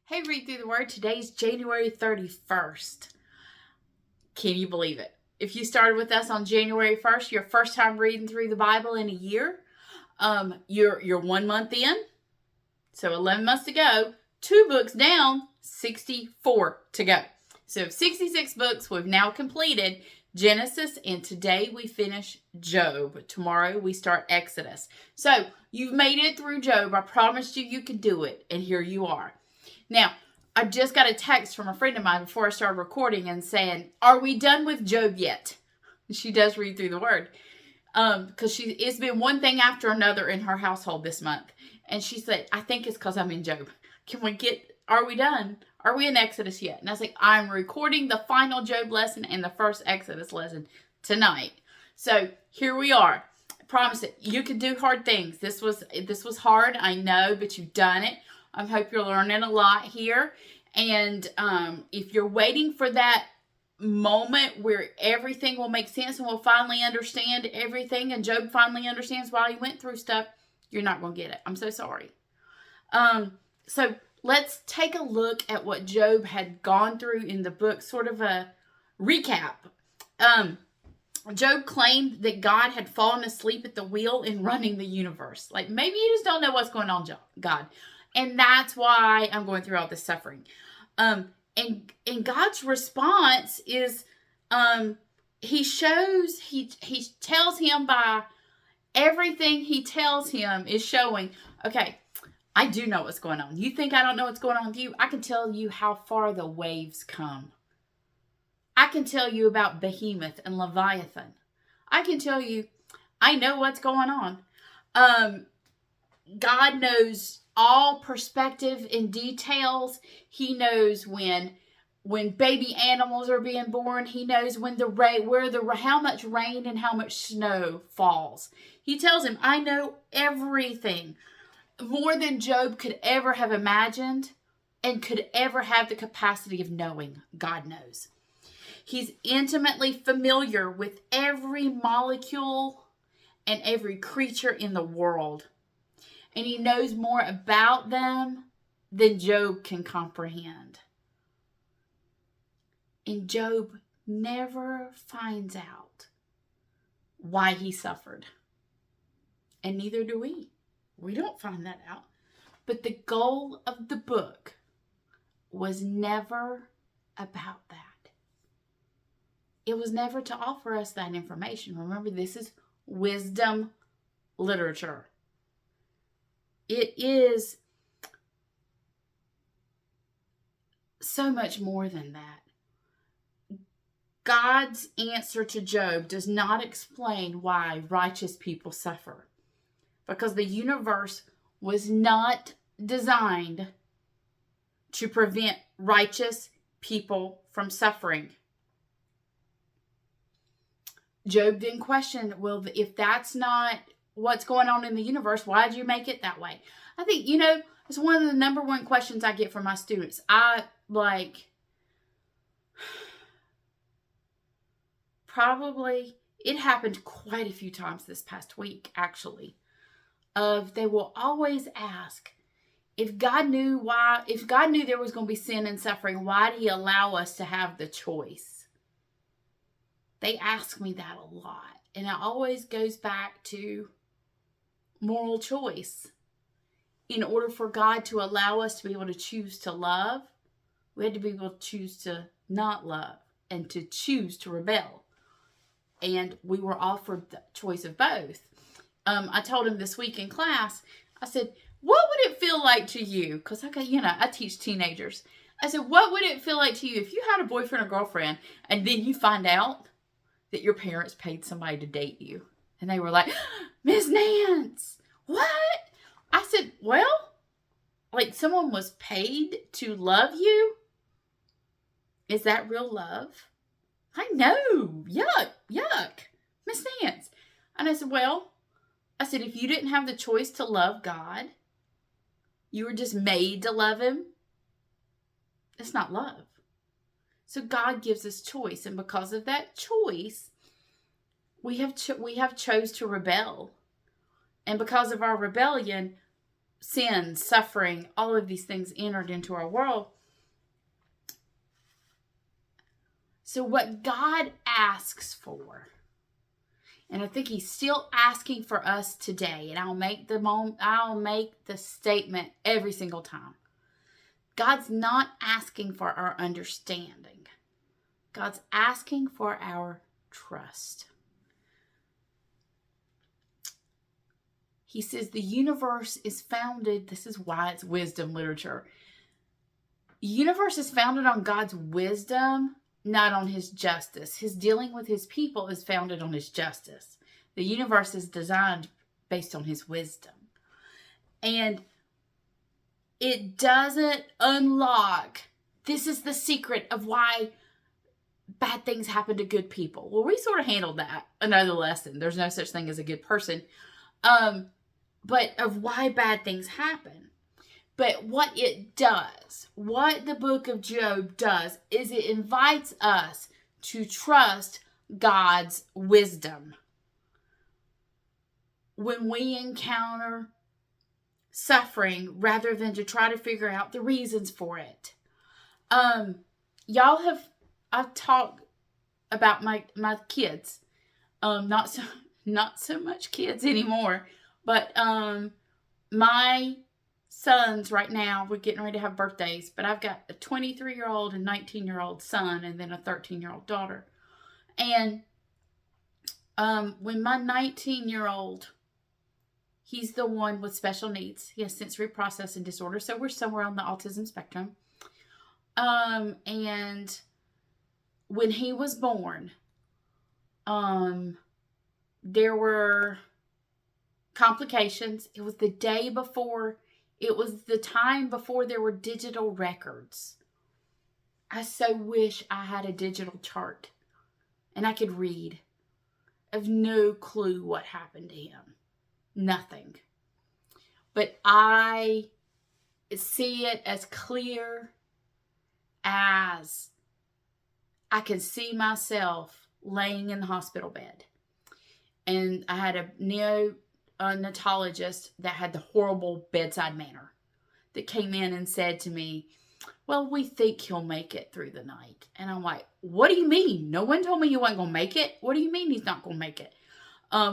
Hey, Read Through the Word. Today's January 31st. Can you believe it? If you started with us on January 1st, your first time reading through the Bible in a year, you're 1 month in, so 11 months to go, 2 books down, 64 to go. So 66 books we've now completed Genesis, and today we finish Job. Tomorrow we start Exodus. So you've made it through Job. I promised you could do it, and here you are. Now, I just got a text from a friend of mine before I started recording and saying, are we done with Job yet? She does read through the Word. Because it's been one thing after another in her household this month. And she said, I think it's because I'm in Job. Are we done? Are we in Exodus yet? And I was like, I'm recording the final Job lesson and the first Exodus lesson tonight. So here we are. I promise it. You can do hard things. This was hard, I know, but you've done it. I hope you're learning a lot here. And if you're waiting for that moment where everything will make sense and we'll finally understand everything, and Job finally understands why he went through stuff, you're not going to get it. I'm so sorry. So let's take a look at what Job had gone through in the book, sort of a recap. Job claimed that God had fallen asleep at the wheel in running the universe. Like, maybe you just don't know what's going on, God. And that's why I'm going through all this suffering. And God's response is, he tells him by everything he tells him is showing, okay, I do know what's going on. You think I don't know what's going on with you? I can tell you how far the waves come. I can tell you about Behemoth and Leviathan. I can tell you, I know what's going on. God knows all perspective and details. He knows when baby animals are being born. He knows when how much rain and how much snow falls. He tells him, I know everything, more than Job could ever have imagined and could ever have the capacity of knowing. God knows. He's intimately familiar with every molecule and every creature in the world. And he knows more about them than Job can comprehend. And Job never finds out why he suffered. And neither do we. We don't find that out. But the goal of the book was never about that. It was never to offer us that information. Remember, this is wisdom literature. It is so much more than that. God's answer to Job does not explain why righteous people suffer, because the universe was not designed to prevent righteous people from suffering. Job then questioned, well, if that's not what's going on in the universe, why did you make it that way? I think, it's one of the number one questions I get from my students. Probably, it happened quite a few times this past week, actually. They will always ask, if God knew there was going to be sin and suffering, why did he allow us to have the choice? They ask me that a lot. And it always goes back to moral choice. In order for God to allow us to be able to choose to love, we had to be able to choose to not love and to choose to rebel. And we were offered the choice of both. I told him this week in class, I said, what would it feel like to you? Because I teach teenagers. I said, what would it feel like to you if you had a boyfriend or girlfriend and then you find out that your parents paid somebody to date you? And they were like, Miss Nance, what? I said, well, like someone was paid to love you? Is that real love? I know. Yuck. Miss Nance. And I said, if you didn't have the choice to love God, you were just made to love him, it's not love. So God gives us choice. And because of that choice, we have chose to rebel. And because of our rebellion, sin, suffering, all of these things entered into our world. So what God asks for, and I think he's still asking for us today, and I'll make the statement every single time. God's not asking for our understanding. God's asking for our trust. He says the universe is founded, this is why it's wisdom literature. The universe is founded on God's wisdom, not on his justice. His dealing with his people is founded on his justice. The universe is designed based on his wisdom. And it doesn't unlock, this is the secret of why bad things happen to good people. Well, we sort of handled that. Another lesson. There's no such thing as a good person. But of why bad things happen. But what it does, what the book of Job does, is it invites us to trust God's wisdom. When we encounter suffering, rather than to try to figure out the reasons for it. I've talked about my kids. Not so much kids anymore. But my sons right now, we're getting ready to have birthdays, but I've got a 23-year-old and 19-year-old son and then a 13-year-old daughter. And when my 19-year-old, he's the one with special needs. He has sensory processing disorder, so we're somewhere on the autism spectrum. And when he was born, there were complications. It was the time before there were digital records. I so wish I had a digital chart and I could read. I have no clue what happened to him. Nothing. But I see it as clear as I can see myself laying in the hospital bed. And I had a neonatologist that had the horrible bedside manner that came in and said to me, well, we think he'll make it through the night. And I'm like, what do you mean? No one told me he wasn't going to make it. What do you mean he's not going to make it?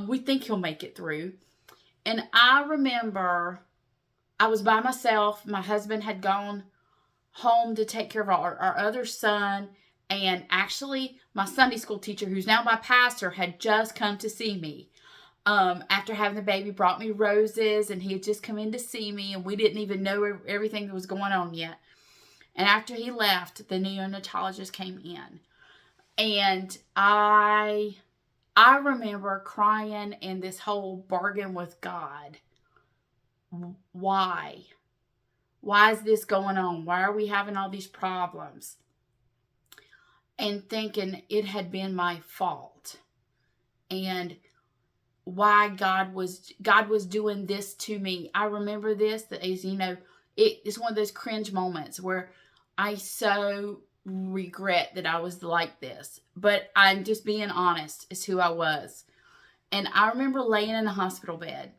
We think he'll make it through. And I remember I was by myself. My husband had gone home to take care of our other son. And actually, my Sunday school teacher, who's now my pastor, had just come to see me. After having the baby, brought me roses, and he had just come in to see me, and we didn't even know everything that was going on yet. And after he left, the neonatologist came in. And I remember crying in this whole bargain with God. Why? Why is this going on? Why are we having all these problems? And thinking it had been my fault. And why God was doing this to me. I remember this, that is, it's one of those cringe moments where I so regret that I was like this. But I'm just being honest as who I was. And I remember laying in the hospital bed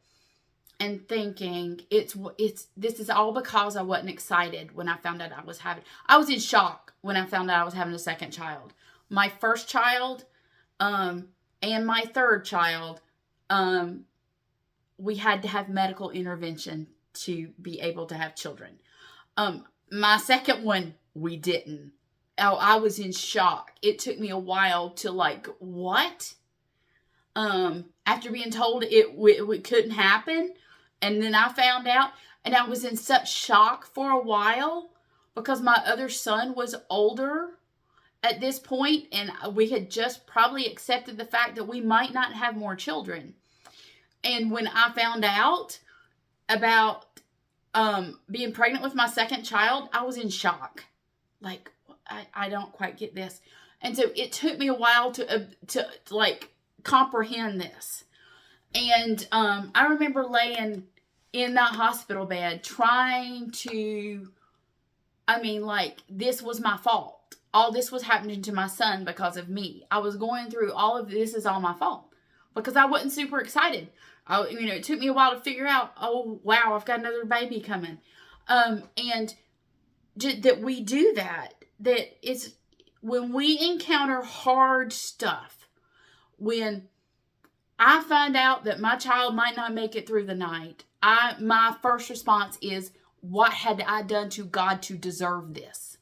and thinking, this is all because I wasn't excited when I found out I was in shock when I found out I was having a second child. My first child, and my third child, we had to have medical intervention to be able to have children. My second one, we didn't. Oh, I was in shock. It took me a while to what? After being told it couldn't happen. And then I found out, and I was in such shock for a while because my other son was older at this point, and we had just probably accepted the fact that we might not have more children. And when I found out about being pregnant with my second child, I was in shock. I don't quite get this. And so it took me a while to comprehend this. And I remember laying in that hospital bed trying to, this was my fault. All this was happening to my son because of me. I was going through all of this is all my fault. because I wasn't super excited. It took me a while to figure out, oh, wow, I've got another baby coming. And that we do that it's when we encounter hard stuff, when I find out that my child might not make it through the night, my first response is, what had I done to God to deserve this?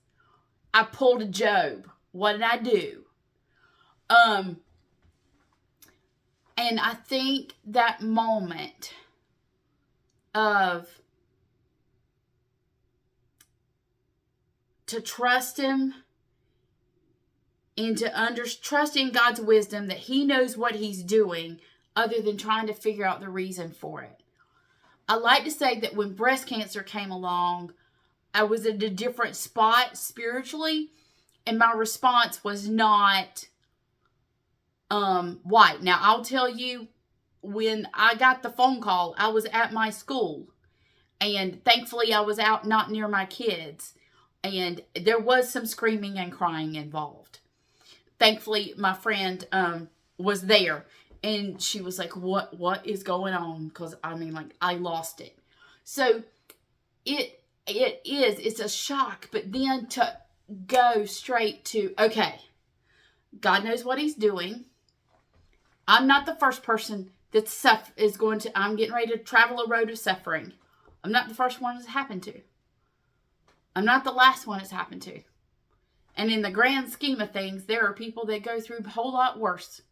I pulled a Job. What did I do? And I think that moment of to trust him and to trust in God's wisdom, that he knows what he's doing, other than trying to figure out the reason for it. I like to say that when breast cancer came along, I was at a different spot spiritually, and my response was not white. Now, I'll tell you, when I got the phone call, I was at my school, and thankfully I was out not near my kids, and there was some screaming and crying involved. Thankfully, my friend was there, and she was like, what is going on? Because, I lost it. So, it's a shock, but then to go straight to, okay, God knows what he's doing. I'm not the first person I'm getting ready to travel a road of suffering. I'm not the first one it's happened to. I'm not the last one it's happened to. And in the grand scheme of things, there are people that go through a whole lot worse.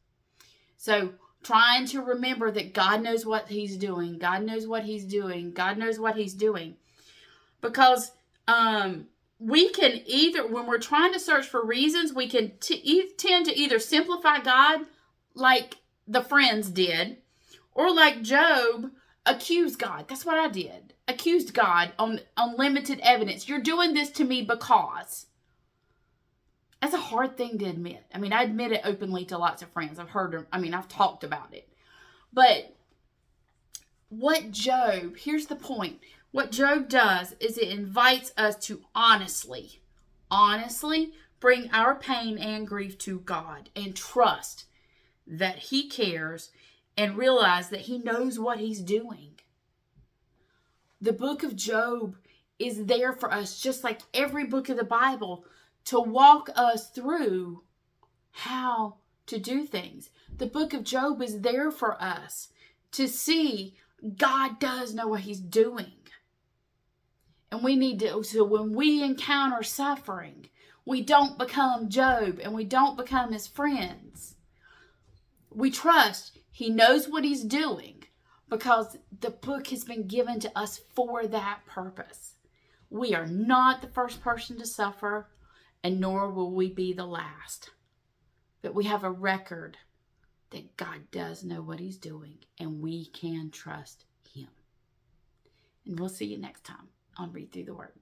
So, trying to remember that God knows what he's doing. God knows what he's doing. God knows what he's doing. Because we can either, when we're trying to search for reasons, we can tend to either simplify God like the friends did, or like Job, accuse God. That's what I did. Accused God on limited evidence. You're doing this to me because. That's a hard thing to admit. I admit it openly to lots of friends. I've talked about it. But here's the point. What Job does is it invites us to honestly bring our pain and grief to God and trust that he cares and realize that he knows what he's doing. The book of Job is there for us, just like every book of the Bible, to walk us through how to do things. The book of Job is there for us to see God does know what he's doing. And we need to, so when we encounter suffering, we don't become Job and we don't become his friends. We trust he knows what he's doing, because the book has been given to us for that purpose. We are not the first person to suffer, and nor will we be the last. But we have a record that God does know what he's doing, and we can trust him. And we'll see you next time on Read Through the Word.